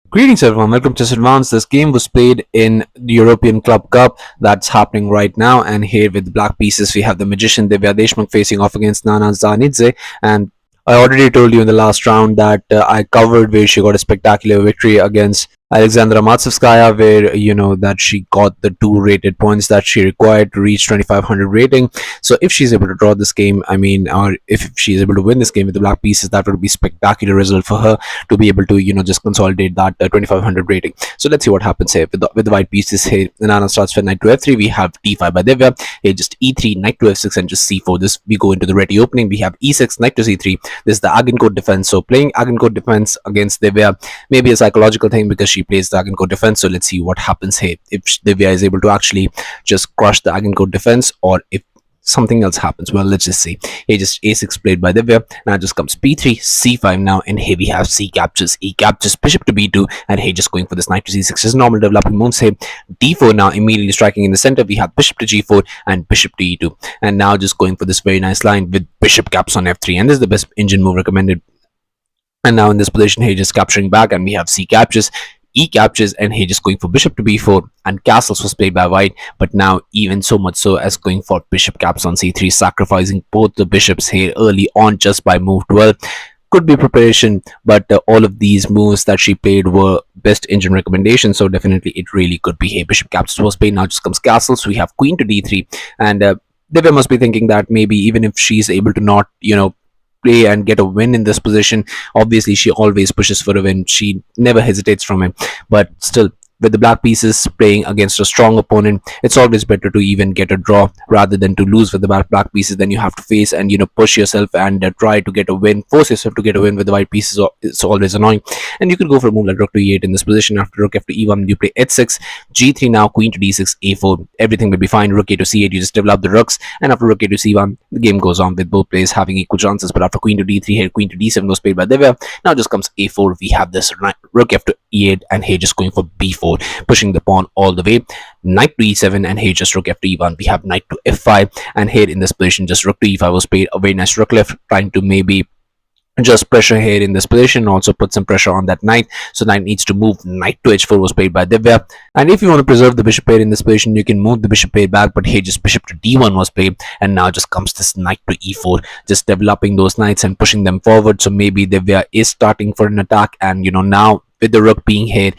Greetings everyone, welcome to Advance. This game was played in the European Club Cup that's happening right now, and here with the black pieces we have the magician Divya Deshmukh facing off against Nana Dzagnidze. And I already told you in the last round that I covered where she got a spectacular victory against Alexandra Matsevskaya, where you know that she got the 2 rated points that she required to reach 2500 rating. So if she's able to draw this game, or if she's able to win this game with the black pieces, that would be spectacular result for her to be able to just consolidate that 2500 rating. So let's see what happens here with the white pieces. Here Nana starts with knight to f3. We have d5 by Divya. Here just e3, knight to f6, and just c4. This we go into the ready opening. We have e6, knight to c3. This is the Agincourt defense. So playing Agincourt defense against Divya may be a psychological thing because she plays the Agincourt defense. So let's see what happens here. If Divya is able to actually just crush the Agincourt defense, or if something else happens. Well, let's just see. Here just a6 played by Divya. Now just comes p3, c5 now, and here we have c captures, e captures, bishop to b2, and here just going for this knight to c6. Just normal developing moves here. d4 now immediately striking in the center. We have bishop to g4 and bishop to e2, and now just going for this very nice line with bishop caps on f3, and this is the best engine move recommended. And now in this position here just capturing back, and we have c captures, e captures, and here just going for bishop to b4, and castles was played by white, but now even so much so as going for bishop caps on c3, sacrificing both the bishops here early on just by move 12. Could be preparation, but all of these moves that she played were best engine recommendations, so definitely it really could be here. Bishop captures was played. Now just comes castles. So we have queen to d3, and Divya must be thinking that maybe even if she's able to not play and get a win in this position, obviously she always pushes for a win. She never hesitates from it, but still with the black pieces playing against a strong opponent, it's always better to even get a draw rather than to lose with the black pieces. Then you have to face and push yourself and try to get a win, force yourself to get a win with the white pieces. It's always annoying. And you could go for a move like rook to e8 in this position. After rook f to e1, you play h6, g3 now, queen to d6, a4. Everything will be fine. Rook a to c8, you just develop the rooks, and after rook a to c1, the game goes on with both players having equal chances. But after queen to d3, here queen to d7 was played by Divya. Now just comes a4. We have this rook f to e8, and here just going for b4, pushing the pawn all the way. Knight to e7, and here just rook f to e1. We have knight to f5, and here in this position just rook to e5 was played. A very nice rook left, trying to maybe just pressure here in this position, also put some pressure on that knight. So knight needs to move. Knight to h4 was played by Divya, and if you want to preserve the bishop pair in this position, you can move the bishop pair back, but here just bishop to d1 was played, and now just comes this knight to e4, just developing those knights and pushing them forward. So maybe Divya is starting for an attack, and now with the rook being here,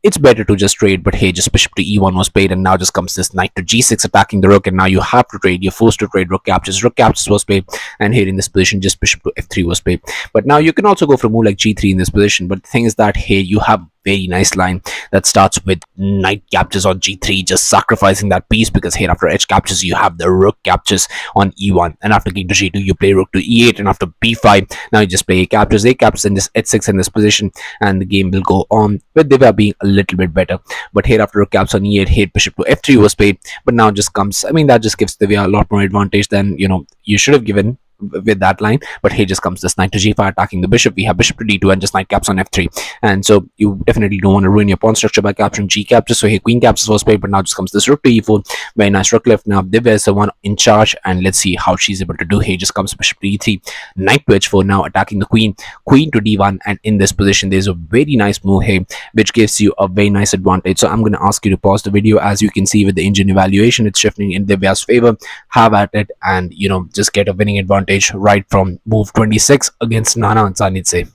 it's better to just trade. But hey, just bishop to e1 was played, and now just comes this knight to g6 attacking the rook, and now you have to trade. You're forced to trade. Rook captures was played, and here in this position just bishop to f3 was played. But now you can also go for a move like g3 in this position, but the thing is that here you have very nice line that starts with knight captures on g3, just sacrificing that piece, because here after h captures you have the rook captures on e1, and after king to g2 you play rook to e8, and after b5 now you just play a captures, and just h6 in this position, and the game will go on with Divya being a little bit better. But here after rook caps on e8, here bishop to f3 was played, but now just comes, that just gives Divya a lot more advantage than you should have given with that line. But here just comes this knight to g5 attacking the bishop. We have bishop to d2, and just knight caps on f3, and so you definitely don't want to ruin your pawn structure by capturing g captures. So here queen captures was played, but now just comes this rook to e4. Very nice rook left. Now Divya is the one in charge, and let's see how she's able to do. Here just comes bishop to e3, knight to h4 now attacking the queen, queen to d1, and in this position there's a very nice move here which gives you a very nice advantage. So I'm going to ask you to pause the video. As you can see with the engine evaluation, it's shifting in Divya's favor. Have at it, and just get a winning advantage right from move 26 against Nana Dzagnidze.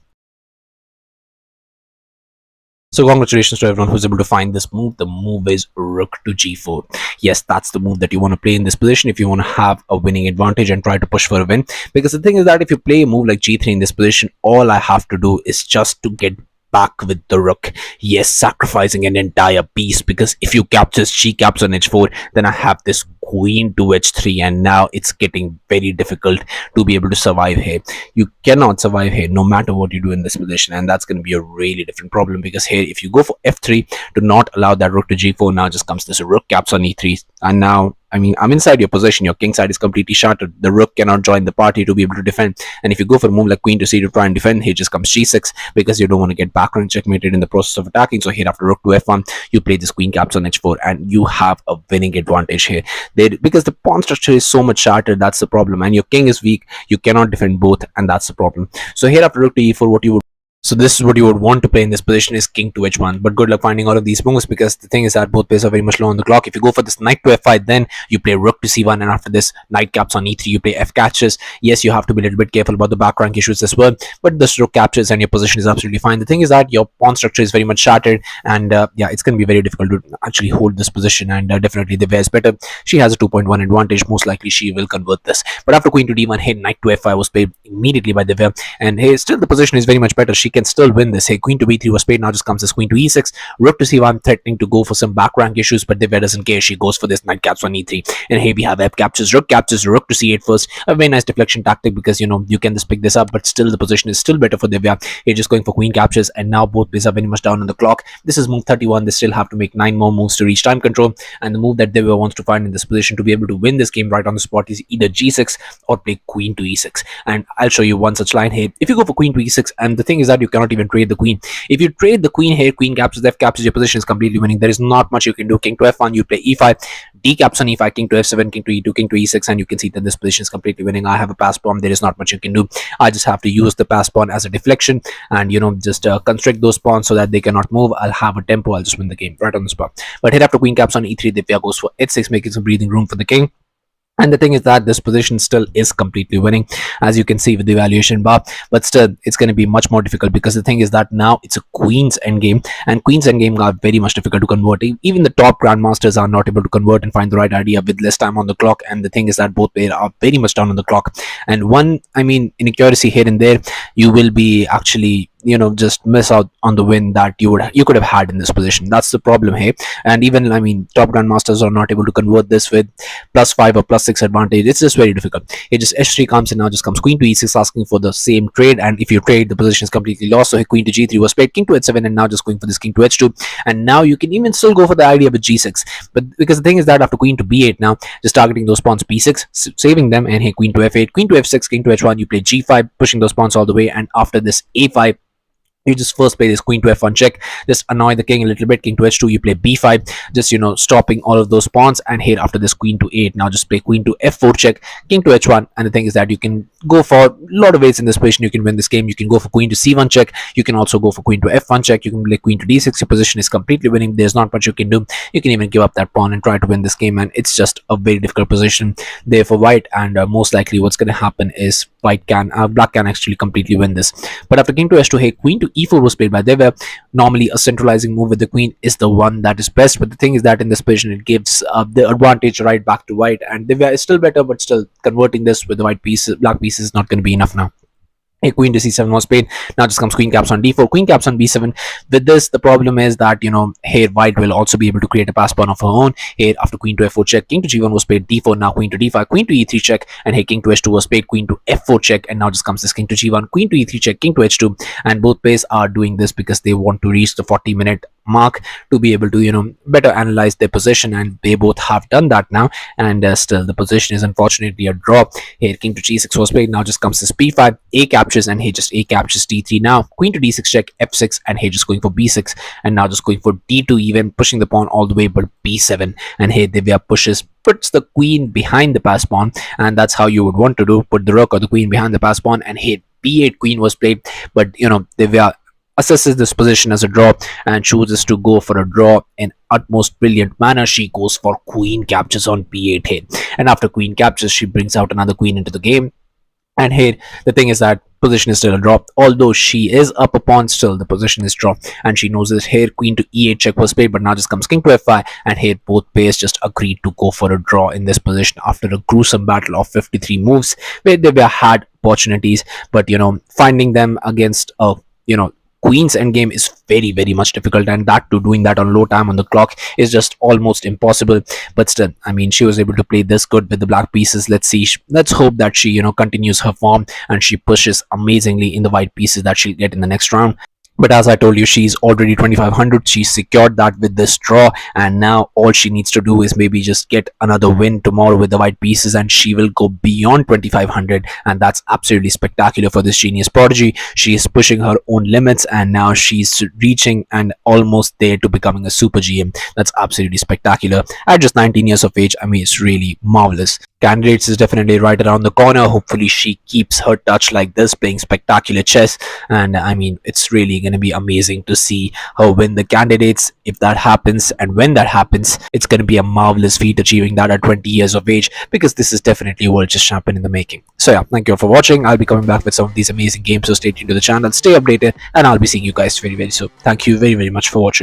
So congratulations to everyone who's able to find this move. The move is rook to g4. Yes, that's the move that you want to play in this position if you want to have a winning advantage and try to push for a win. Because the thing is that if you play a move like g3 in this position, all I have to do is just to get back with the rook. Yes, sacrificing an entire piece, because if you capture, she caps on h4, then I have this queen to h3, and now it's getting very difficult to be able to survive here. You cannot survive here no matter what you do in this position, and that's going to be a really different problem, because here if you go for f3 to not allow that rook to g4, now just comes this rook caps on e3, and now I'm inside your position. Your king side is completely shattered. The rook cannot join the party to be able to defend. And if you go for a move like queen to c to try and defend, here just comes g6, because you don't want to get background checkmated in the process of attacking. So here after rook to f1, you play this queen caps on h4, and you have a winning advantage here. Because the pawn structure is so much shattered, that's the problem. And your king is weak. You cannot defend both, and that's the problem. So here after rook to e4, what you would so this is what you would want to play in this position, is king to h1. But good luck finding all of these moves, because the thing is that both players are very much low on the clock. If you go for this knight to f5, then you play rook to c1, and after this knight caps on e3, you play f catches. Yes, you have to be a little bit careful about the back rank issues as well, but this rook captures and your position is absolutely fine. The thing is that your pawn structure is very much shattered, and yeah, it's going to be very difficult to actually hold this position. And definitely Divya is better. She has a 2.1 advantage. Most likely she will convert this. But after queen to d1, hey, knight to f5 was played immediately by Divya, and hey, still the position is very much better. She can still win this. Hey, queen to b3 was played. Now just comes this queen to e6, rook to c1, threatening to go for some back rank issues, but Divya doesn't care. She goes for this knight caps on e3, and here we have f captures, rook to c8 first. A very nice deflection tactic, because you know you can just pick this up, but still the position is still better for Divya. Here just going for queen captures, and now both players are very much down on the clock. This is move 31. They still have to make 9 more moves to reach time control, and the move that Divya wants to find in this position to be able to win this game right on the spot is either g6 or play queen to e6. And I'll show you one such line here. If you go for queen to e6, and the thing is that you cannot even trade the queen. If you trade the queen here, queen captures, f captures, your position is completely winning. There is not much you can do. King to f1, you play e5, d caps on e5, king to f7, king to e2, king to e6, and you can see that this position is completely winning. I have a pass pawn. There is not much you can do. I just have to use the pass pawn as a deflection, and you know, just constrict those pawns so that they cannot move. I'll have a tempo. I'll just win the game right on the spot. But here after queen caps on e3, Divya goes for h6, making some breathing room for the king. And the thing is that this position still is completely winning, as you can see with the evaluation bar, but still it's going to be much more difficult, because the thing is that now it's a queen's endgame, and queen's endgame are very much difficult to convert. Even the top grandmasters are not able to convert and find the right idea with less time on the clock. And the thing is that both players are very much down on the clock, and one, inaccuracy here and there, you will be actually, you know, just miss out on the win that you could have had in this position. That's the problem here. And even top grandmasters are not able to convert this with +5 or +6 advantage. It's just very difficult. It just h3 comes, and now just comes queen to e6, asking for the same trade, and if you trade, the position is completely lost. So queen to g3 was played, king to h7, and now just going for this king to h2, and now you can even still go for the idea with g6, but because the thing is that after queen to b8, now just targeting those pawns b6, saving them, and here queen to f8, queen to f6, king to h1, you play g5, pushing those pawns all the way, and after this a5, you just first play this queen to f1 check, just annoy the king a little bit. King to h2, you play b5, just, you know, stopping all of those pawns. And here after this queen to 8, now just play queen to f4 check, king to h1. And the thing is that you can go for a lot of ways in this position. You can win this game. You can go for queen to c1 check, you can also go for queen to f1 check, you can play queen to d6. Your position is completely winning. There's not much you can do. You can even give up that pawn and try to win this game, and it's just a very difficult position there for white. And most likely what's going to happen is black can actually completely win this. But after king to h2, hey, queen to e4 was played by Divya. Normally a centralizing move with the queen is the one that is best, but the thing is that in this position it gives the advantage right back to white, and Divya is still better, but still converting this with the white pieces, black pieces, is not going to be enough now. A queen to c7 was played. Now just comes queen caps on d4, queen caps on b7. With this, the problem is that, you know, here white will also be able to create a pass pawn of her own. Here after queen to f4 check, king to g1 was played, d4, now queen to d5, queen to e3 check, and here king to h2 was played, queen to f4 check, and now just comes this king to g1, queen to e3 check, king to h2. And both players are doing this because they want to reach the 40-minute mark to be able to, you know, better analyze their position, and they both have done that now. And still the position is unfortunately a draw. Here king to g6 was played. Now just comes this p5, a captures, and here just a captures d3. Now queen to d6 check, f6, and here just going for b6, and now just going for d2, even pushing the pawn all the way, but b7. And here Divya puts the queen behind the pass pawn, and that's how you would want to do, put the rook or the queen behind the pass pawn. And here b8 queen was played, but you know, Divya assesses this position as a draw and chooses to go for a draw in utmost brilliant manner. She goes for queen captures on b8 here, and after queen captures, she brings out another queen into the game. And here the thing is that position is still a draw, although she is up a pawn, still the position is draw, and she knows this. Here queen to e8 check was played, but now just comes king to f5, and here both pairs just agreed to go for a draw in this position after a gruesome battle of 53 moves where they had opportunities, but you know, finding them against a, you know, queen's endgame is very much difficult, and that to doing that on low time on the clock is just almost impossible. But still, I mean, she was able to play this good with the black pieces. Let's see, let's hope that she continues her form and she pushes amazingly in the white pieces that she'll get in the next round. But as I told you, she's already 2500. She's secured that with this draw, and now all she needs to do is maybe just get another win tomorrow with the white pieces, and she will go beyond 2500. And that's absolutely spectacular for this genius prodigy. She is pushing her own limits, and now she's reaching and almost there to becoming a super GM. That's absolutely spectacular. At just 19 years of age, I mean, it's really marvelous. Candidates is definitely right around the corner. Hopefully, she keeps her touch like this, playing spectacular chess. And I mean, it's really going to be amazing to see her win the candidates. If that happens, and when that happens, it's going to be a marvelous feat achieving that at 20 years of age, because this is definitely a world chess champion in the making. So yeah, thank you all for watching. I'll be coming back with some of these amazing games, so stay tuned to the channel, stay updated, and I'll be seeing you guys very soon. Thank you very much for watching.